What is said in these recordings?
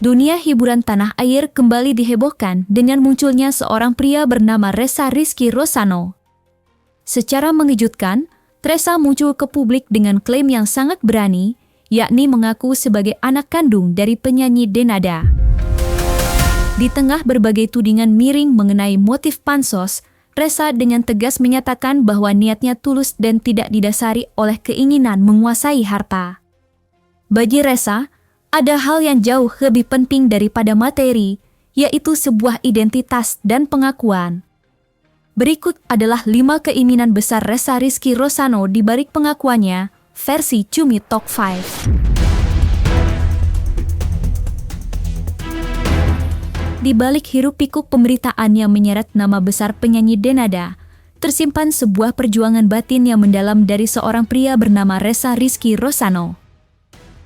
Dunia hiburan tanah air kembali dihebohkan dengan munculnya seorang pria bernama Ressa Rizky Rosano. Secara mengejutkan, Ressa muncul ke publik dengan klaim yang sangat berani, yakni mengaku sebagai anak kandung dari penyanyi Denada. Di tengah berbagai tudingan miring mengenai motif pansos, Ressa dengan tegas menyatakan bahwa niatnya tulus dan tidak didasari oleh keinginan menguasai harta. Bagi Ressa, ada hal yang jauh lebih penting daripada materi, yaitu sebuah identitas dan pengakuan. Berikut adalah 5 keinginan besar Ressa Rizky Rosano di balik pengakuannya, versi Cumi Talk 5. Di balik hiruk-pikuk pemberitaan yang menyeret nama besar penyanyi Denada, tersimpan sebuah perjuangan batin yang mendalam dari seorang pria bernama Ressa Rizky Rosano.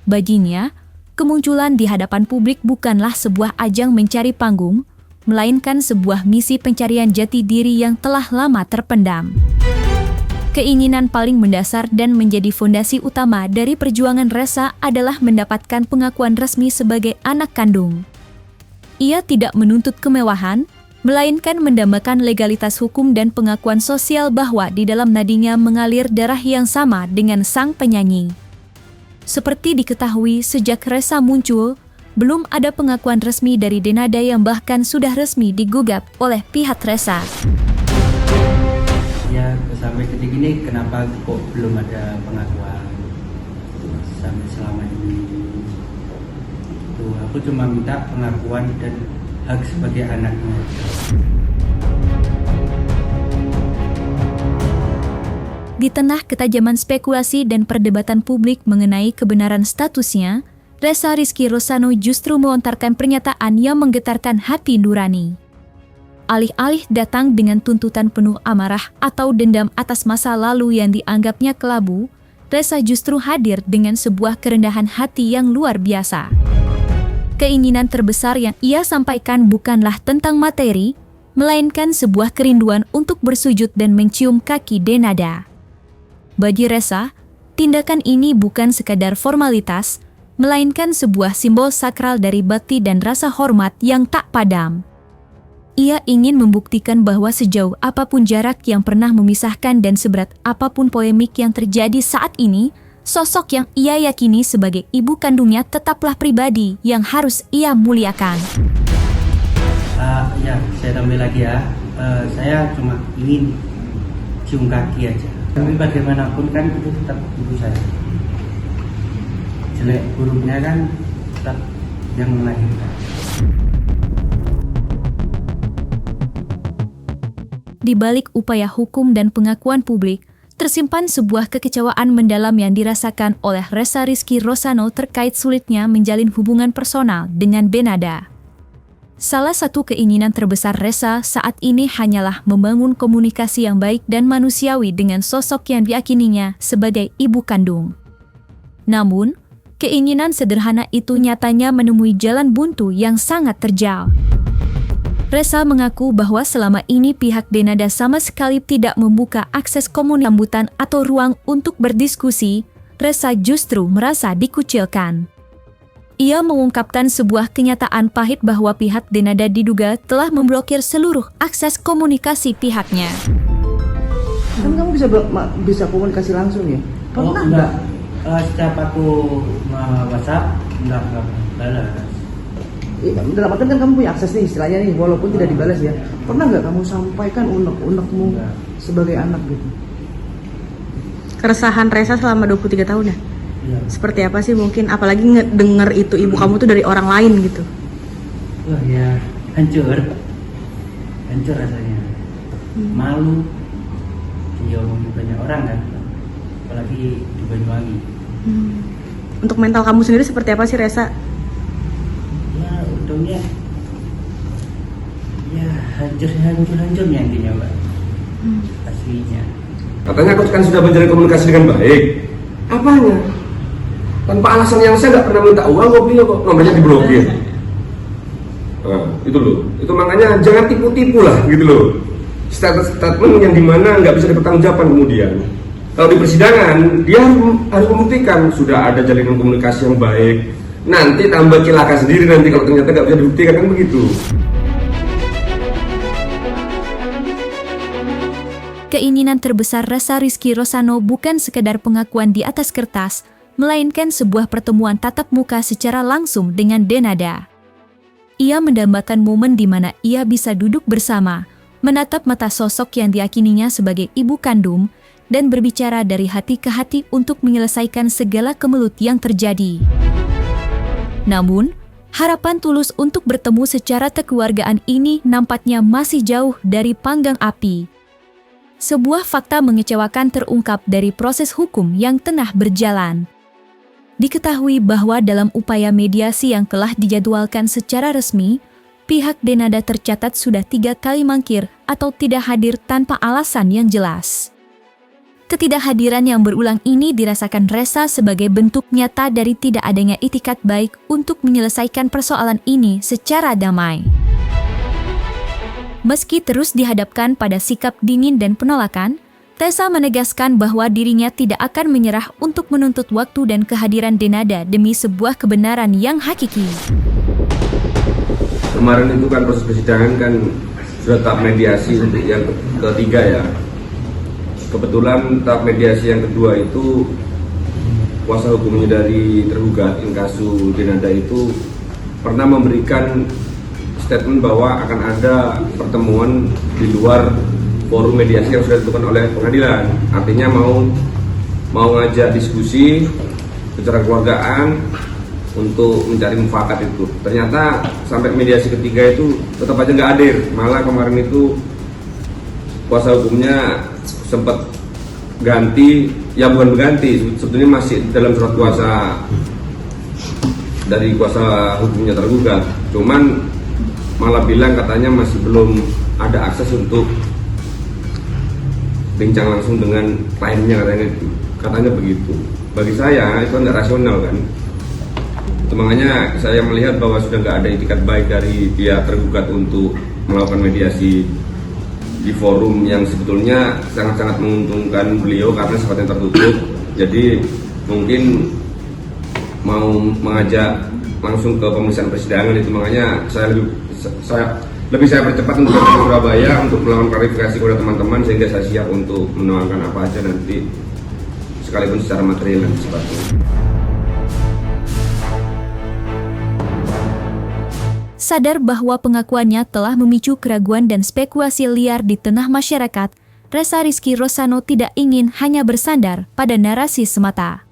Baginya, kemunculan di hadapan publik bukanlah sebuah ajang mencari panggung, melainkan sebuah misi pencarian jati diri yang telah lama terpendam. Keinginan paling mendasar dan menjadi fondasi utama dari perjuangan Ressa adalah mendapatkan pengakuan resmi sebagai anak kandung. Ia tidak menuntut kemewahan, melainkan mendambakan legalitas hukum dan pengakuan sosial bahwa di dalam nadinya mengalir darah yang sama dengan sang penyanyi. Seperti diketahui sejak Ressa muncul, belum ada pengakuan resmi dari Denada yang bahkan sudah resmi digugat oleh pihak Ressa. Ya, sampai detik ini kenapa kok belum ada pengakuan sampai selama ini? Tuh, aku cuma minta pengakuan dan hak sebagai anaknya. Di tengah ketajaman spekulasi dan perdebatan publik mengenai kebenaran statusnya, Ressa Rizky Rosano justru melontarkan pernyataan yang menggetarkan hati nurani. Alih-alih datang dengan tuntutan penuh amarah atau dendam atas masa lalu yang dianggapnya kelabu, Ressa justru hadir dengan sebuah kerendahan hati yang luar biasa. Keinginan terbesar yang ia sampaikan bukanlah tentang materi, melainkan sebuah kerinduan untuk bersujud dan mencium kaki Denada. Bagi Ressa, tindakan ini bukan sekadar formalitas, melainkan sebuah simbol sakral dari bakti dan rasa hormat yang tak padam. Ia ingin membuktikan bahwa sejauh apapun jarak yang pernah memisahkan dan seberat apapun polemik yang terjadi saat ini, sosok yang ia yakini sebagai ibu kandungnya tetaplah pribadi yang harus ia muliakan. Ya, saya tambah lagi ya. Saya cuma ingin cium kaki aja. Tapi bagaimanapun kan itu tetap ibu saya. Jelek buruknya kan tetap yang melahirkan. Di balik upaya hukum dan pengakuan publik, tersimpan sebuah kekecewaan mendalam yang dirasakan oleh Ressa Rizky Rosano terkait sulitnya menjalin hubungan personal dengan Denada. Salah satu keinginan terbesar Ressa saat ini hanyalah membangun komunikasi yang baik dan manusiawi dengan sosok yang diyakininya sebagai ibu kandung. Namun, keinginan sederhana itu nyatanya menemui jalan buntu yang sangat terjal. Ressa mengaku bahwa selama ini pihak Denada sama sekali tidak membuka akses sambutan atau ruang untuk berdiskusi. Ressa justru merasa dikucilkan. Ia mengungkapkan sebuah kenyataan pahit bahwa pihak Denada diduga telah memblokir seluruh akses komunikasi pihaknya. Kan kamu bisa komunikasi langsung ya? Pernah enggak? Setiap aku WhatsApp enggak balas. Dalam artian kan kamu punya akses nih istilahnya nih, walaupun tidak dibalas ya. Pernah nggak kamu sampaikan unek-unekmu sebagai anak gitu? Keresahan Ressa selama 23 tahun ya? Iya. Seperti apa sih mungkin, apalagi ngedenger itu ibu kamu tuh dari orang lain gitu? Wah ya, hancur rasanya. Malu diomongin banyak orang kan, apalagi di Banyuwangi. Untuk mental kamu sendiri seperti apa sih Ressa? Ya untungnya ya hancurnya intinya Mbak. Aslinya katanya coach kan sudah menjalin komunikasi dengan baik. Apanya? Tanpa alasan yang saya nggak pernah minta uang kok, kok nomornya diblokir. Nah, itu loh. Itu makanya jangan tipu-tipu lah gitu loh. Statement yang dimana nggak bisa dipertanggungjawabkan kemudian. Kalau di persidangan dia harus membuktikan sudah ada jalinan komunikasi yang baik, nanti tambah celaka sendiri nanti kalau ternyata nggak bisa dibuktikan, kan begitu. Keinginan terbesar Ressa Rizky Rosano bukan sekedar pengakuan di atas kertas, melainkan sebuah pertemuan tatap muka secara langsung dengan Denada. Ia mendambakan momen di mana ia bisa duduk bersama, menatap mata sosok yang diyakininya sebagai ibu kandung, dan berbicara dari hati ke hati untuk menyelesaikan segala kemelut yang terjadi. Namun, harapan tulus untuk bertemu secara kekeluargaan ini nampaknya masih jauh dari panggang api. Sebuah fakta mengecewakan terungkap dari proses hukum yang tengah berjalan. Diketahui bahwa dalam upaya mediasi yang telah dijadwalkan secara resmi, pihak Denada tercatat sudah 3 kali mangkir atau tidak hadir tanpa alasan yang jelas. Ketidakhadiran yang berulang ini dirasakan Ressa sebagai bentuk nyata dari tidak adanya itikat baik untuk menyelesaikan persoalan ini secara damai. Meski terus dihadapkan pada sikap dingin dan penolakan, Ressa menegaskan bahwa dirinya tidak akan menyerah untuk menuntut waktu dan kehadiran Denada demi sebuah kebenaran yang hakiki. Kemarin itu kan proses persidangan kan sudah tahap mediasi untuk yang ketiga ya. Kebetulan tahap mediasi yang kedua itu kuasa hukumnya dari tergugat inkasu Denada itu pernah memberikan statement bahwa akan ada pertemuan di luar forum mediasi yang sudah ditentukan oleh pengadilan. Artinya mau ngajak diskusi secara keluargaan untuk mencari mufakat itu. Ternyata sampai mediasi ketiga itu tetap aja nggak hadir. Malah kemarin itu kuasa hukumnya sempat ganti, ya bukan berganti, sebetulnya masih dalam surat kuasa dari kuasa hukumnya tergugat. Cuman malah bilang katanya masih belum ada akses untuk bincang langsung dengan kliennya, katanya begitu. Bagi saya itu nggak rasional kan. Makanya saya melihat bahwa sudah nggak ada itikat baik dari pihak tergugat untuk melakukan mediasi di forum yang sebetulnya sangat-sangat menguntungkan beliau karena sifatnya tertutup. Jadi mungkin mau mengajak langsung ke pemeriksaan persidangan itu, makanya saya lebih percepat untuk datang ke Surabaya untuk melakukan klarifikasi kepada teman-teman sehingga saya siap untuk menuangkan apa aja nanti sekalipun secara material dan sebagainya. Sadar bahwa pengakuannya telah memicu keraguan dan spekulasi liar di tengah masyarakat, Ressa Rizky Rosano tidak ingin hanya bersandar pada narasi semata.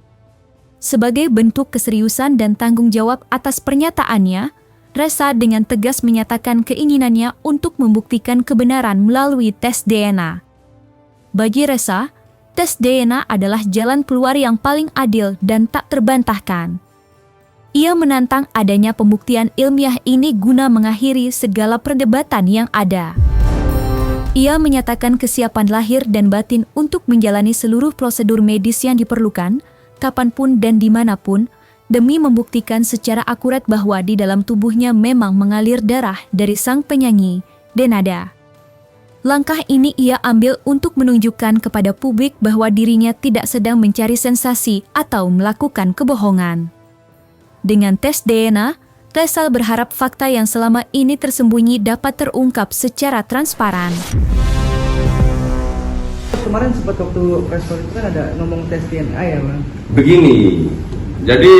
Sebagai bentuk keseriusan dan tanggung jawab atas pernyataannya, Ressa dengan tegas menyatakan keinginannya untuk membuktikan kebenaran melalui tes DNA. Bagi Ressa, tes DNA adalah jalan keluar yang paling adil dan tak terbantahkan. Ia menantang adanya pembuktian ilmiah ini guna mengakhiri segala perdebatan yang ada. Ia menyatakan kesiapan lahir dan batin untuk menjalani seluruh prosedur medis yang diperlukan, kapanpun dan dimanapun, demi membuktikan secara akurat bahwa di dalam tubuhnya memang mengalir darah dari sang penyanyi, Denada. Langkah ini ia ambil untuk menunjukkan kepada publik bahwa dirinya tidak sedang mencari sensasi atau melakukan kebohongan. Dengan tes DNA, Ressa berharap fakta yang selama ini tersembunyi dapat terungkap secara transparan. Kemarin sempat waktu press conference itu kan ada ngomong tes DNA ya Bang? Begini, jadi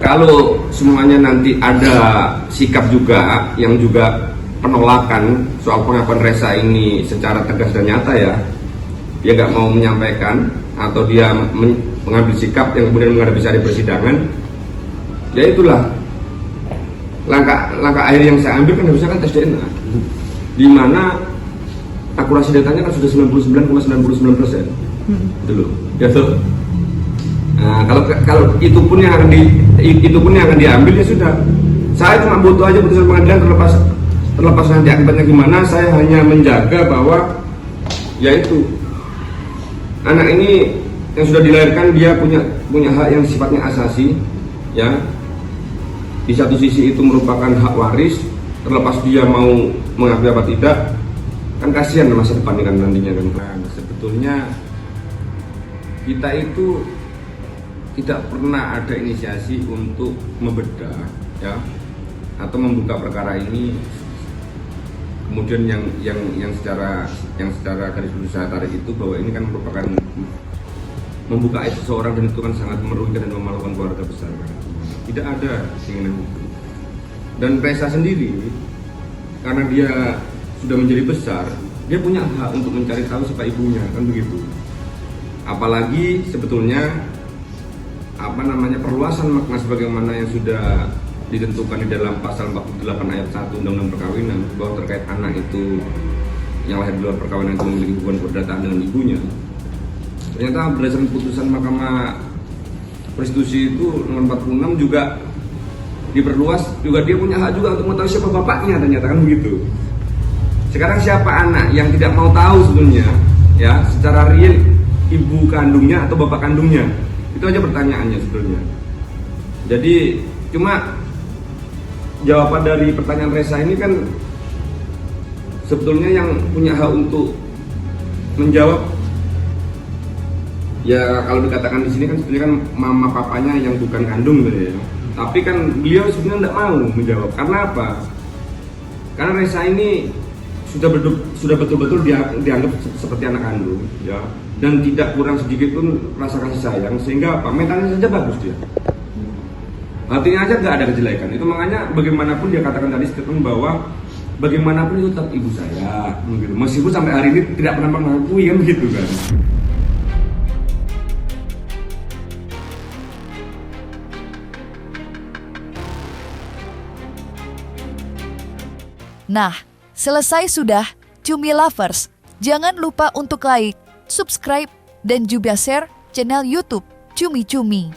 kalau semuanya nanti ada sikap juga yang juga penolakan soal pengakuan Ressa ini secara tegas dan nyata ya, dia nggak mau menyampaikan atau dia mengambil sikap yang kemudian menghadapi hari persidangan, ya itulah langkah akhir yang saya ambil kan harusnya kan tes DNA, di mana akurasi datanya kan sudah 99,99%, itu loh, ya tuh. Nah, kalau itu pun yang akan diambil ya sudah. Saya cuma butuh aja putusan pengadilan terlepas nanti akibatnya gimana. Saya hanya menjaga bahwa yaitu anak ini yang sudah dilahirkan dia punya hak yang sifatnya asasi, ya. Di satu sisi itu merupakan hak waris, terlepas dia mau mengakui apa tidak, kan kasihan masa depan kan nantinya kan. Nah, sebetulnya kita itu tidak pernah ada inisiasi untuk membedah ya atau membuka perkara ini. Kemudian yang secara garis besar saya tarik itu bahwa ini kan merupakan membuka aib seseorang, dan itu kan sangat merugikan dan memalukan keluarga besar. Tidak ada keinginan itu. Dan Reza sendiri karena dia sudah menjadi besar, dia punya hak untuk mencari tahu siapa ibunya, kan begitu. Apalagi sebetulnya perluasan makna sebagaimana yang sudah ditentukan di dalam pasal 48 ayat 1 Undang-Undang Perkawinan, bahwa terkait anak itu yang lahir di luar perkawinan itu memiliki hubungan perdataan dengan ibunya. Ternyata berdasarkan putusan Mahkamah Konstitusi itu nomor 46 juga diperluas, juga dia punya hak juga untuk mengetahui siapa bapaknya, ternyata kan begitu. Sekarang siapa anak yang tidak mau tahu sebetulnya ya secara real ibu kandungnya atau bapak kandungnya? Itu aja pertanyaannya sebetulnya. Jadi cuma jawaban dari pertanyaan Reza ini kan sebetulnya yang punya hak untuk menjawab ya, kalau dikatakan di sini kan sebetulnya kan mama papanya yang bukan kandung gitu ya. Tapi kan beliau sebenarnya tidak mau menjawab. Karena apa? Karena Reza ini sudah betul-betul dianggap seperti anak kandung ya, dan tidak kurang sedikit pun rasa kasih sayang, sehingga apa? Mentalnya saja bagus dia. Artinya aja nggak ada kejelekan. Itu makanya bagaimanapun dia katakan tadi statement bahwa bagaimanapun itu tetap ibu saya, gitu. Meskipun sampai hari ini tidak pernah mengakui kan begitu kan. Nah, selesai sudah Cumi Lovers. Jangan lupa untuk like, subscribe, dan juga share channel YouTube Cumi Cumi.